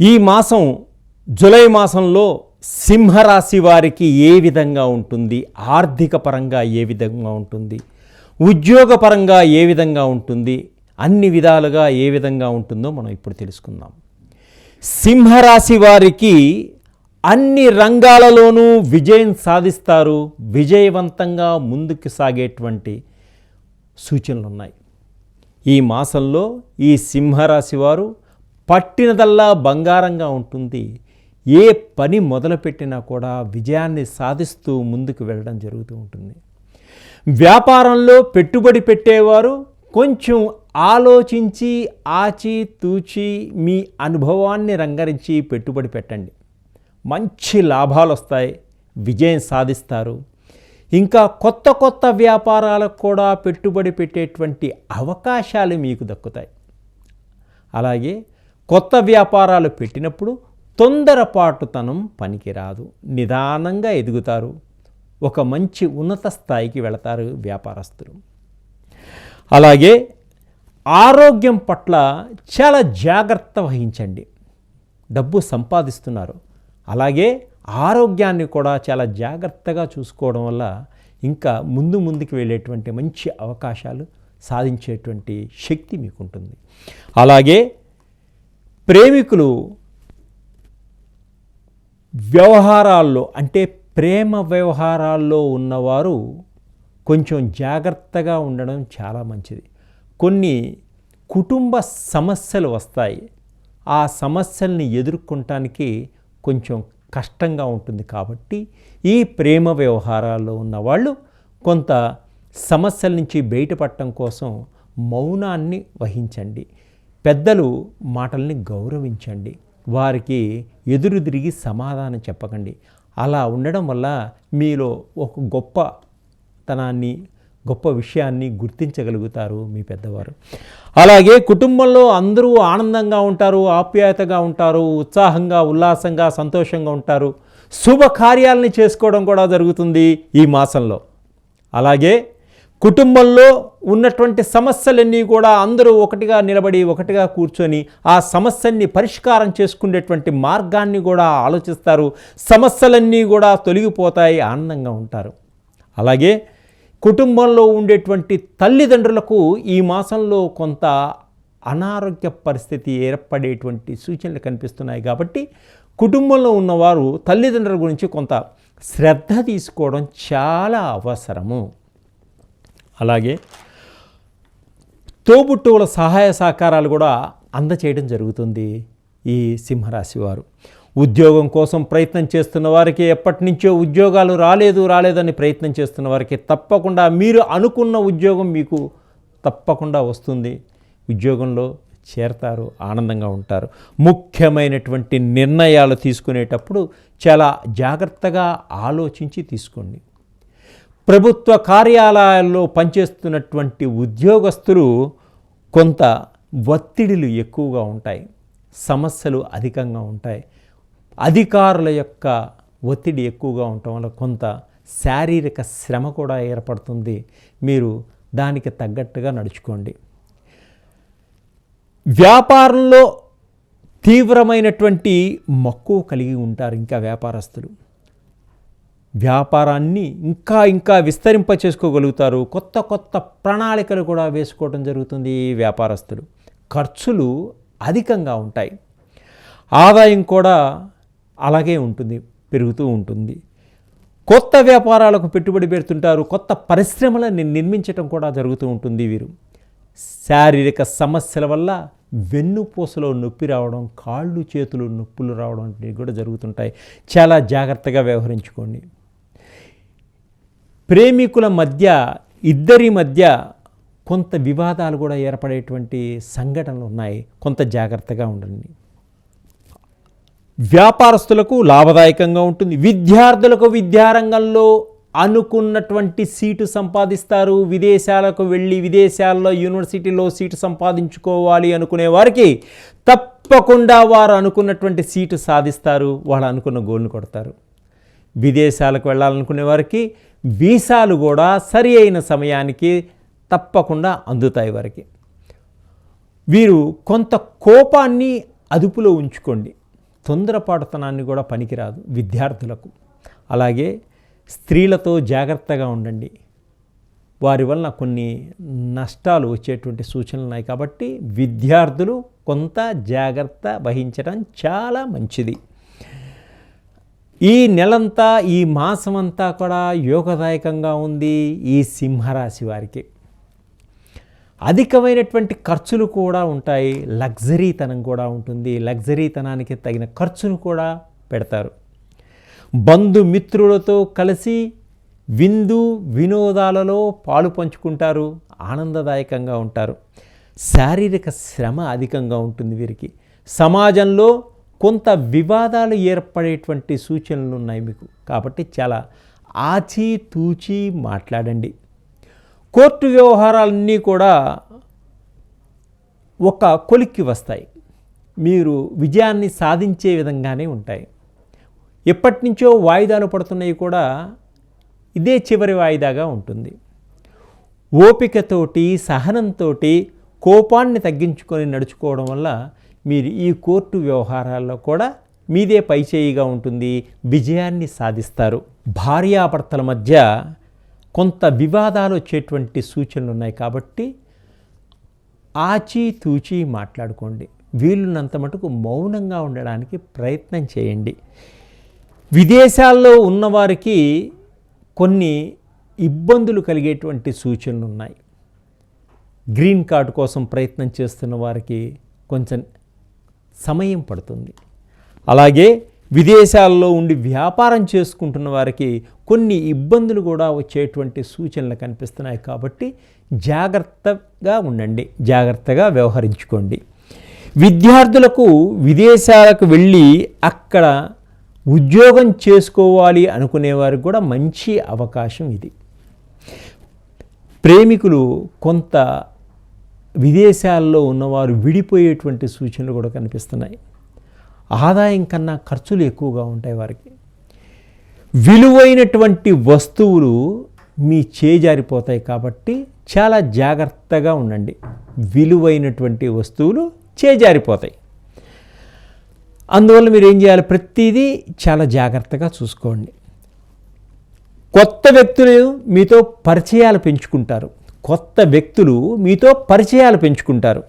ఈ మాసం జూలై మాసంలో సింహరాశి వారికి ఏ విధంగా ఉంటుంది, ఆర్థిక పరంగా ఏ విధంగా ఉంటుంది, ఉద్యోగపరంగా ఏ విధంగా ఉంటుంది, అన్ని విధాలుగా ఏ విధంగా ఉంటుందో మనం ఇప్పుడు తెలుసుకుందాం. సింహరాశి వారికి అన్ని రంగాలలోనూ విజయం సాధిస్తారు, విజయవంతంగా ముందుకు సాగేటువంటి సూచనలు ఉన్నాయి. ఈ మాసంలో ఈ సింహరాశి వారు పట్టినదల్లా బంగారంగా ఉంటుంది. ఏ పని మొదలుపెట్టినా కూడా విజయాన్ని సాధిస్తూ ముందుకు వెళ్ళడం జరుగుతూ ఉంటుంది. వ్యాపారంలో పెట్టుబడి పెట్టేవారు కొంచెం ఆలోచించి ఆచితూచి మీ అనుభవాన్ని రంగరించి పెట్టుబడి పెట్టండి. మంచి లాభాలు వస్తాయి, విజయం సాధిస్తారు. ఇంకా కొత్త కొత్త వ్యాపారాలకు కూడా పెట్టుబడి పెట్టేటువంటి అవకాశాలు మీకు దక్కుతాయి. అలాగే కొత్త వ్యాపారాలు పెట్టినప్పుడు తొందరపాటుతనం పనికిరాదు, నిదానంగా ఎదుగుతారు, ఒక మంచి ఉన్నత స్థాయికి వెళతారు వ్యాపారస్తులు. అలాగే ఆరోగ్యం పట్ల చాలా జాగ్రత్త వహించండి. డబ్బు సంపాదిస్తున్నారు, అలాగే ఆరోగ్యాన్ని కూడా చాలా జాగ్రత్తగా చూసుకోవడం వల్ల ఇంకా ముందుకు వెళ్ళేటువంటి మంచి అవకాశాలు సాధించేటువంటి శక్తి మీకు ఉంటుంది. అలాగే ప్రేమికులు వ్యవహారాల్లో అంటే ప్రేమ వ్యవహారాల్లో ఉన్నవారు కొంచెం జాగ్రత్తగా ఉండడం చాలా మంచిది. కొన్ని కుటుంబ సమస్యలు వస్తాయి, ఆ సమస్యల్ని ఎదుర్కొనటానికి కొంచెం కష్టంగా ఉంటుంది. కాబట్టి ఈ ప్రేమ వ్యవహారాల్లో ఉన్నవాళ్ళు కొంత సమస్యల నుంచి బయటపడటం కోసం మౌనాన్ని వహించండి. పెద్దలు మాటల్ని గౌరవించండి, వారికి ఎదురు తిరిగి సమాధానం చెప్పకండి. అలా ఉండడం వల్ల మీలో ఒక గొప్పతనాన్ని, గొప్ప విషయాన్ని గుర్తించగలుగుతారు మీ పెద్దవారు. అలాగే కుటుంబంలో అందరూ ఆనందంగా ఉంటారు, ఆప్యాయతగా ఉంటారు, ఉత్సాహంగా, ఉల్లాసంగా, సంతోషంగా ఉంటారు. శుభకార్యాలని చేసుకోవడం కూడా జరుగుతుంది ఈ మాసంలో. అలాగే కుటుంబంలో ఉన్నటువంటి సమస్యలన్నీ కూడా అందరూ ఒకటిగా నిలబడి ఒకటిగా కూర్చొని ఆ సమస్యల్ని పరిష్కారం చేసుకునేటువంటి మార్గాన్ని కూడా ఆలోచిస్తారు. సమస్యలన్నీ కూడా తొలగిపోతాయి, ఆనందంగా ఉంటారు. అలాగే కుటుంబంలో ఉండేటువంటి తల్లిదండ్రులకు ఈ మాసంలో కొంత అనారోగ్య పరిస్థితి ఏర్పడేటువంటి సూచనలు కనిపిస్తున్నాయి. కాబట్టి కుటుంబంలో ఉన్నవారు తల్లిదండ్రుల గురించి కొంత శ్రద్ధ తీసుకోవడం చాలా అవసరము. అలాగే తోబుట్టువుల సహాయ సహకారాలు కూడా అందచేయడం జరుగుతుంది ఈ సింహరాశి వారు. ఉద్యోగం కోసం ప్రయత్నం చేస్తున్న వారికి, ఎప్పటి నుంచో ఉద్యోగాలు రాలేదని ప్రయత్నం చేస్తున్న వారికి తప్పకుండా మీరు అనుకున్న ఉద్యోగం మీకు తప్పకుండా వస్తుంది. ఉద్యోగంలో చేరతారు, ఆనందంగా ఉంటారు. ముఖ్యమైనటువంటి నిర్ణయాలు తీసుకునేటప్పుడు చాలా జాగ్రత్తగా ఆలోచించి తీసుకోండి. ప్రభుత్వ కార్యాలయాల్లో పనిచేస్తున్నటువంటి ఉద్యోగస్తులు కొంత ఒత్తిడిలు ఎక్కువగా ఉంటాయి, సమస్యలు అధికంగా ఉంటాయి. అధికారుల యొక్క ఒత్తిడి ఎక్కువగా ఉండటం వల్ల కొంత శారీరక శ్రమ కూడా ఏర్పడుతుంది. మీరు దానికి తగ్గట్టుగా నడుచుకోండి. వ్యాపారంలో తీవ్రమైనటువంటి మక్కువ కలిగి ఉంటారు ఇంకా వ్యాపారస్తులు. వ్యాపారాన్ని ఇంకా విస్తరింప చేసుకోగలుగుతారు. కొత్త ప్రణాళికలు కూడా వేసుకోవడం జరుగుతుంది ఈ వ్యాపారస్తులు. ఖర్చులు అధికంగా ఉంటాయి, ఆదాయం కూడా అలాగే ఉంటుంది, పెరుగుతూ ఉంటుంది. కొత్త వ్యాపారాలకు పెట్టుబడి పెడుతుంటారు, కొత్త పరిశ్రమలను నిర్మించడం కూడా జరుగుతూ ఉంటుంది. వీరు శారీరక సమస్యల వల్ల వెన్నుపూసలో నొప్పి రావడం, కాళ్ళు చేతులు నొప్పులు రావడం కూడా జరుగుతుంటాయి. చాలా జాగ్రత్తగా వ్యవహరించుకోండి. ప్రేమికుల మధ్య, ఇద్దరి మధ్య కొంత వివాదాలు కూడా ఏర్పడేటువంటి సంఘటనలు ఉన్నాయి, కొంత జాగ్రత్తగా ఉండండి. వ్యాపారస్తులకు లాభదాయకంగా ఉంటుంది. విద్యార్థులకు విద్యారంగంలో అనుకున్నటువంటి సీటు సంపాదిస్తారు. విదేశాలకు వెళ్ళి విదేశాల్లో యూనివర్సిటీలో సీటు సంపాదించుకోవాలి అనుకునే వారికి తప్పకుండా వారు అనుకున్నటువంటి సీటు సాధిస్తారు, వాళ్ళు అనుకున్న గోల్ని కొడతారు. విదేశాలకు వెళ్ళాలనుకునే వారికి వీసాలు కూడా సరి అయిన సమయానికి తప్పకుండా అందుతాయి వారికి. వీరు కొంత కోపాన్ని అదుపులో ఉంచుకోండి. తొందరపాటుతనాన్ని కూడా పనికిరాదు విద్యార్థులకు. అలాగే స్త్రీలతో జాగ్రత్తగా ఉండండి, వారి వలన కొన్ని నష్టాలు వచ్చేటువంటి సూచనలు ఉన్నాయి. కాబట్టి విద్యార్థులు కొంత జాగ్రత్త వహించడం చాలా మంచిది. ఈ నెలంతా, ఈ మాసమంతా కూడా యోగదాయకంగా ఉంది ఈ సింహరాశి వారికి. అధికమైనటువంటి ఖర్చులు కూడా ఉంటాయి, లగ్జరీతనం కూడా ఉంటుంది. లగ్జరీతనానికి తగిన ఖర్చును కూడా పెడతారు. బంధుమిత్రులతో కలిసి విందు వినోదాలలో పాలు పంచుకుంటారు, ఆనందదాయకంగా ఉంటారు. శారీరక శ్రమ అధికంగా ఉంటుంది వీరికి. సమాజంలో కొంత వివాదాలు ఏర్పడేటువంటి సూచనలు ఉన్నాయి మీకు. కాబట్టి చాలా ఆచితూచి మాట్లాడండి. కోర్టు వ్యవహారాలన్నీ కూడా ఒక కొలిక్కి వస్తాయి, మీరు విజయాన్ని సాధించే విధంగానే ఉంటాయి. ఎప్పటి నుంచో వాయిదాలు పడుతున్నాయి కూడా ఇదే చివరి వాయిదాగా ఉంటుంది. ఓపికతోటి, సహనంతో, కోపాన్ని తగ్గించుకొని నడుచుకోవడం వల్ల మీరు ఈ కోర్టు వ్యవహారాల్లో కూడా మీదే పైచేయిగా ఉంటుంది, విజయాన్ని సాధిస్తారు. భార్యాభర్తల మధ్య కొంత వివాదాలు వచ్చేటువంటి సూచనలు ఉన్నాయి. కాబట్టి ఆచితూచి మాట్లాడుకోండి. వీలున్నంత మటుకు మౌనంగా ఉండడానికి ప్రయత్నం చేయండి. విదేశాల్లో ఉన్నవారికి కొన్ని ఇబ్బందులు కలిగేటువంటి సూచనలు ఉన్నాయి. గ్రీన్ కార్డు కోసం ప్రయత్నం చేస్తున్న వారికి కొంచెం సమయం పడుతుంది. అలాగే విదేశాల్లో ఉండి వ్యాపారం చేసుకుంటున్న వారికి కొన్ని ఇబ్బందులు కూడా వచ్చేటువంటి సూచనలు కనిపిస్తున్నాయి. కాబట్టి జాగ్రత్తగా ఉండండి, జాగ్రత్తగా వ్యవహరించుకోండి. విద్యార్థులకు విదేశాలకు వెళ్ళి అక్కడ ఉద్యోగం చేసుకోవాలి అనుకునే వారికి కూడా మంచి అవకాశం ఇది. ప్రేమికులు కొంత విదేశాల్లో ఉన్నవారు విడిపోయేటువంటి సూచనలు కూడా కనిపిస్తున్నాయి. ఆదాయం కన్నా ఖర్చులు ఎక్కువగా ఉంటాయి వారికి. విలువైనటువంటి వస్తువులు మీ చేజారిపోతాయి. కాబట్టి చాలా జాగ్రత్తగా ఉండండి. విలువైనటువంటి వస్తువులు చేజారిపోతాయి. అందువల్ల మీరు ఏం చేయాలి, ప్రతిదీ చాలా జాగ్రత్తగా చూసుకోండి. కొత్త వ్యక్తులు మీతో పరిచయాలు పెంచుకుంటారు. కొత్త వ్యక్తులు మీతో పరిచయాలు పెంచుకుంటారు.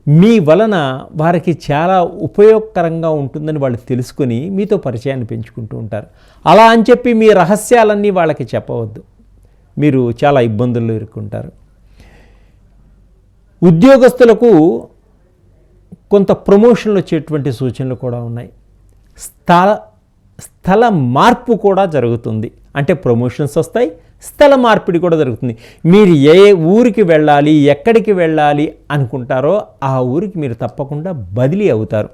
మీ వలన వారికి చాలా ఉపయోగకరంగా ఉంటుందని వాళ్ళు తెలుసుకొని మీతో పరిచయాన్ని పెంచుకుంటూ ఉంటారు. అలా అని చెప్పి మీ రహస్యాలన్నీ వాళ్ళకి చెప్పవద్దు, మీరు చాలా ఇబ్బందుల్లో ఇరుక్కుంటారు. ఉద్యోగస్తులకు కొంత ప్రమోషన్లు వచ్చేటువంటి సూచనలు కూడా ఉన్నాయి. స్థల మార్పు కూడా జరుగుతుంది. అంటే ప్రమోషన్స్ వస్తాయి, స్థల మార్పిడి కూడా జరుగుతుంది. మీరు ఏ ఊరికి వెళ్ళాలి, ఎక్కడికి వెళ్ళాలి అనుకుంటారో ఆ ఊరికి మీరు తప్పకుండా బదిలీ అవుతారు.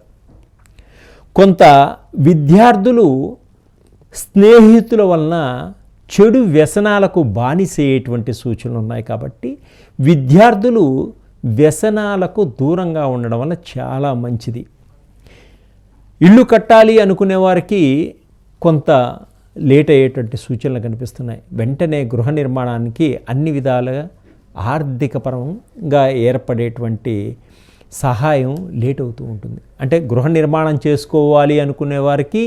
కొంత విద్యార్థులు స్నేహితుల వలన చెడు వ్యసనాలకు బానిసయ్యేటువంటి సూచనలు ఉన్నాయి. కాబట్టి విద్యార్థులు వ్యసనాలకు దూరంగా ఉండడం వల్ల చాలా మంచిది. ఇల్లు కట్టాలి అనుకునే వారికి కొంత లేట్ అయ్యేటువంటి సూచనలు కనిపిస్తున్నాయి. వెంటనే గృహ నిర్మాణానికి అన్ని విధాలుగా ఆర్థికపరంగా ఏర్పడేటువంటి సహాయం లేట్ అవుతూ ఉంటుంది. అంటే గృహ నిర్మాణం చేసుకోవాలి అనుకునే వారికి,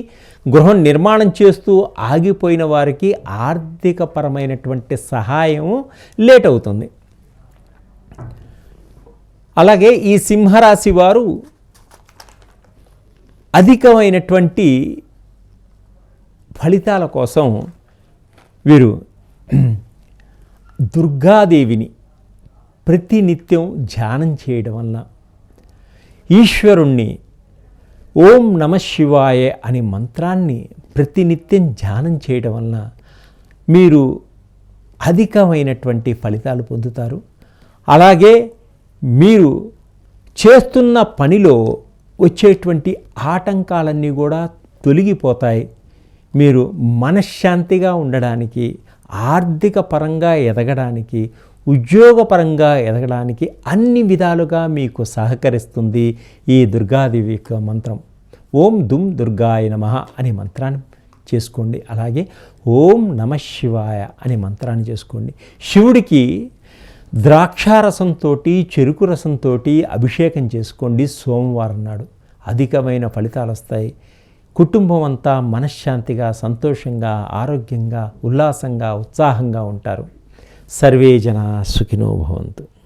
గృహం నిర్మాణం చేస్తూ ఆగిపోయిన వారికి ఆర్థికపరమైనటువంటి సహాయం లేట్ అవుతుంది. అలాగే ఈ సింహరాశి వారు అధికమైనటువంటి ఫలితాల కోసం వీరు దుర్గాదేవిని ప్రతినిత్యం ధ్యానం చేయడం వల్ల, ఈశ్వరుణ్ణి ఓం నమః శివాయ అనే మంత్రాన్ని ప్రతినిత్యం ధ్యానం చేయడం వల్ల మీరు అధికమైనటువంటి ఫలితాలు పొందుతారు. అలాగే మీరు చేస్తున్న పనిలో వచ్చేటువంటి ఆటంకాలన్నీ కూడా తొలగిపోతాయి. మీరు మనశ్శాంతిగా ఉండడానికి, ఆర్థిక పరంగా ఎదగడానికి, ఉద్యోగపరంగా ఎదగడానికి అన్ని విధాలుగా మీకు సహకరిస్తుంది ఈ దుర్గాదేవి యొక్క మంత్రం. ఓం దుమ్ దుర్గాయ నమః అనే మంత్రాన్ని చేసుకోండి. అలాగే ఓం నమః శివాయ అనే మంత్రాన్ని చేసుకోండి. శివుడికి ద్రాక్షారసంతో, చెరుకు రసంతో అభిషేకం చేసుకోండి సోమవారం నాడు. అధికమైన ఫలితాలు వస్తాయి. కుటుంబం అంతా మనశ్శాంతిగా, సంతోషంగా, ఆరోగ్యంగా, ఉల్లాసంగా, ఉత్సాహంగా ఉంటారు. సర్వే జనా సుఖినో భవంతు.